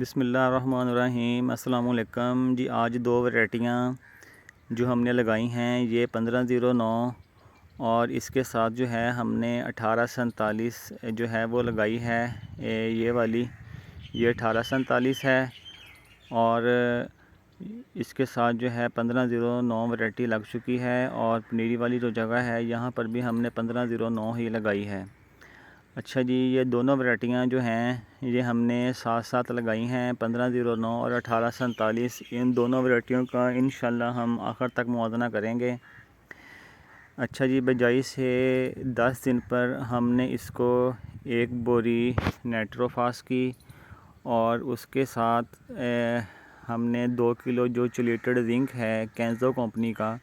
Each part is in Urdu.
بسم اللہ الرحمن الرحیم۔ السلام علیکم جی۔ آج دو ورائٹیاں جو ہم نے لگائی ہیں، یہ 1509 اور اس کے ساتھ جو ہے ہم نے 1847 جو ہے وہ لگائی ہے۔ یہ والی یہ 1847 ہے اور اس کے ساتھ جو ہے 1509 ورائٹی لگ چکی ہے، اور پنیری والی جو جگہ ہے یہاں پر بھی ہم نے 1509 ہی لگائی ہے۔ اچھا جی، یہ دونوں ورائٹیاں جو ہیں یہ ہم نے ساتھ ساتھ لگائی ہیں، 1509 اور 1847۔ ان دونوں ورائٹیوں کا انشاءاللہ ہم آخر تک موازنہ کریں گے۔ اچھا جی، بجائی سے 10 دن پر ہم نے اس کو ایک بوری نیٹروفاس کی، اور اس کے ساتھ ہم نے 2 کلو جو چلیٹڈ زنک ہے کینزو کمپنی کا،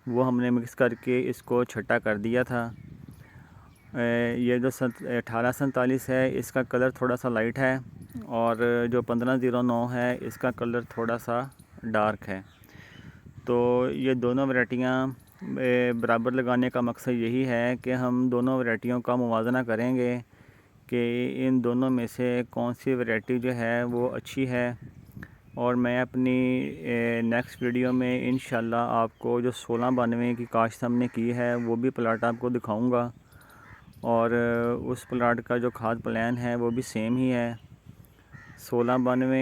وہ ہم نے مکس کر کے اس کو چھٹا کر دیا تھا۔ یہ جو 1847 ہے اس کا کلر تھوڑا سا لائٹ ہے، اور جو 1509 ہے اس کا کلر تھوڑا سا ڈارک ہے۔ تو یہ دونوں ورائٹیاں برابر لگانے کا مقصد یہی ہے کہ ہم دونوں ورائٹیوں کا موازنہ کریں گے کہ ان دونوں میں سے کون سی ورائٹی جو ہے وہ اچھی ہے، اور میں اپنی نیکسٹ ویڈیو میں انشاءاللہ آپ کو جو 1692 کی کاشت ہم نے کی ہے وہ بھی پلاٹ آپ کو دکھاؤں گا، اور اس پلاٹ کا جو کھاد پلان ہے وہ بھی سیم ہی ہے۔ 1692،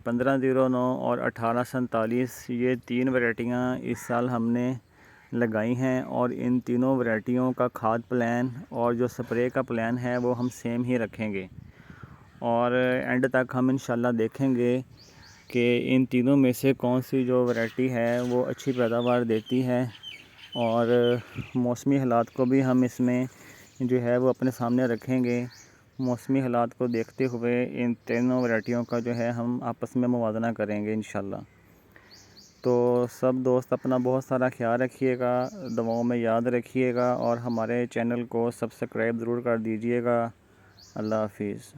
1509 اور 1847 یہ تین ورائٹیاں اس سال ہم نے لگائی ہیں، اور ان تینوں ورائٹیوں کا کھاد پلان اور جو سپرے کا پلان ہے وہ ہم سیم ہی رکھیں گے، اور اینڈ تک ہم انشاءاللہ دیکھیں گے کہ ان تینوں میں سے کون سی جو ورائٹی ہے وہ اچھی پیداوار دیتی ہے، اور موسمی حالات کو بھی ہم اس میں جو ہے وہ اپنے سامنے رکھیں گے۔ موسمی حالات کو دیکھتے ہوئے ان تینوں ورائٹیوں کا جو ہے ہم آپس میں موازنہ کریں گے انشاءاللہ۔ تو سب دوست اپنا بہت سارا خیال رکھیے گا، دعاؤں میں یاد رکھیے گا، اور ہمارے چینل کو سبسکرائب ضرور کر دیجیے گا۔ اللہ حافظ۔